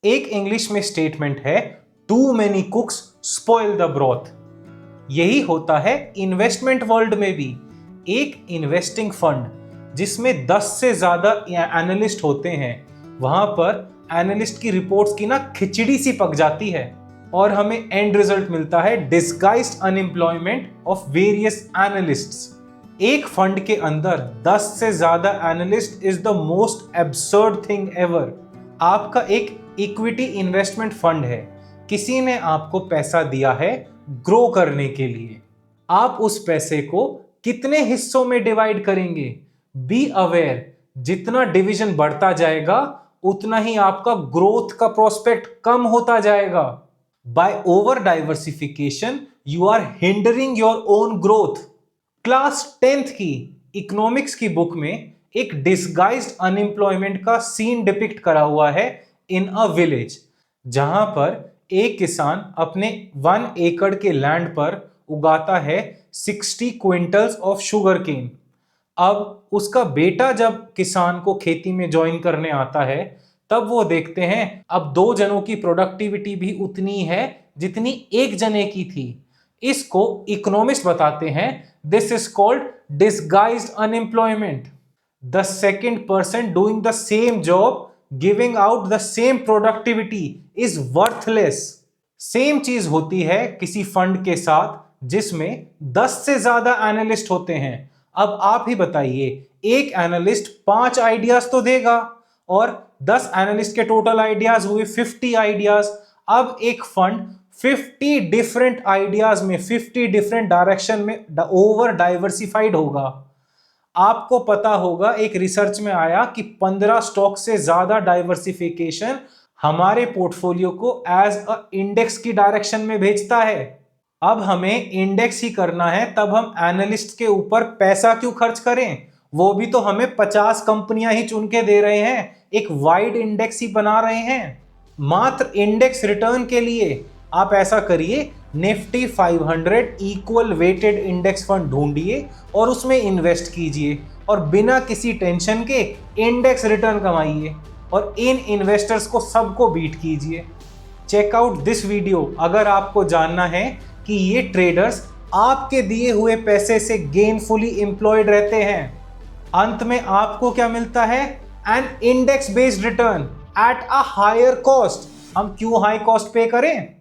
एक इंग्लिश में स्टेटमेंट है, too many cooks spoil the broth. यही होता है इन्वेस्टमेंट वर्ल्ड में भी। एक इन्वेस्टिंग फंड जिसमें 10 से ज्यादा एनालिस्ट होते हैं, वहां पर एनालिस्ट की रिपोर्ट्स की ना खिचड़ी सी पक जाती है और हमें एंड रिजल्ट मिलता है disguised unemployment of various analysts. एक फंड के अंदर 10 से ज्यादा analyst is the most absurd thing ever. आपका एक इक्विटी इन्वेस्टमेंट फंड है, किसी ने आपको पैसा दिया है ग्रो करने के लिए। आप उस पैसे को कितने हिस्सों में डिवाइड करेंगे? बी अवेयर, जितना डिवीजन बढ़ता जाएगा उतना ही आपका ग्रोथ का प्रोस्पेक्ट कम होता जाएगा। By over diversification you are hindering your own growth. Class 10th की इकोनॉमिक्स की बुक में एक डिस्गाइज्ड अनएम्प्लॉयमेंट का सीन डिपिक्ट करा हुआ है इन अ विलेज, जहां पर एक किसान अपने 1 एकड़ के लैंड पर उगाता है 60 क्विंटल्स ऑफ शुगर केन। अब उसका बेटा जब किसान को खेती में ज्वाइन करने आता है, तब वो देखते हैं अब 2 जनों की प्रोडक्टिविटी भी उतनी है जितनी एक जने की थी। इसको इकोनॉमिस्ट बताते हैं, this is called disguised unemployment. The second person doing the same job giving out the same productivity is worthless. Same चीज होती है किसी फंड के साथ जिसमें 10 से ज्यादा एनालिस्ट होते हैं। अब आप ही बताइए, एक एनालिस्ट 5 आइडियाज तो देगा और 10 एनालिस्ट के टोटल आइडियाज हुए 50 आइडियाज। अब एक फंड 50 डिफरेंट आइडियाज में 50 डिफरेंट डायरेक्शन में ओवर डाइवर्सिफाइड होगा। आपको पता होगा, एक रिसर्च में आया कि 15 स्टॉक से ज्यादा डाइवर्सिफिकेशन हमारे पोर्टफोलियो को एज अ इंडेक्स की डायरेक्शन में भेजता है। अब हमें इंडेक्स ही करना है, तब हम एनालिस्ट के ऊपर पैसा क्यों खर्च करें? वो भी तो हमें 50 कंपनियां ही चुन के दे रहे हैं, एक वाइड इंडेक्स ही बना रहे हैं। मात्र इंडेक्स रिटर्न के लिए आप ऐसा करिए, Nifty 500 equal weighted index fund ढूंढिए और उसमें इन्वेस्ट कीजिए और बिना किसी टेंशन के इंडेक्स रिटर्न कमाइए और इन इन्वेस्टर्स को सबको बीट कीजिए। चेक आउट दिस वीडियो अगर आपको जानना है कि ये ट्रेडर्स आपके दिए हुए पैसे से गेनफुली एम्प्लॉयड रहते हैं। अंत में आपको क्या मिलता है? An index based return at a higher cost. हम क्यों हाई कॉस्ट पे करें?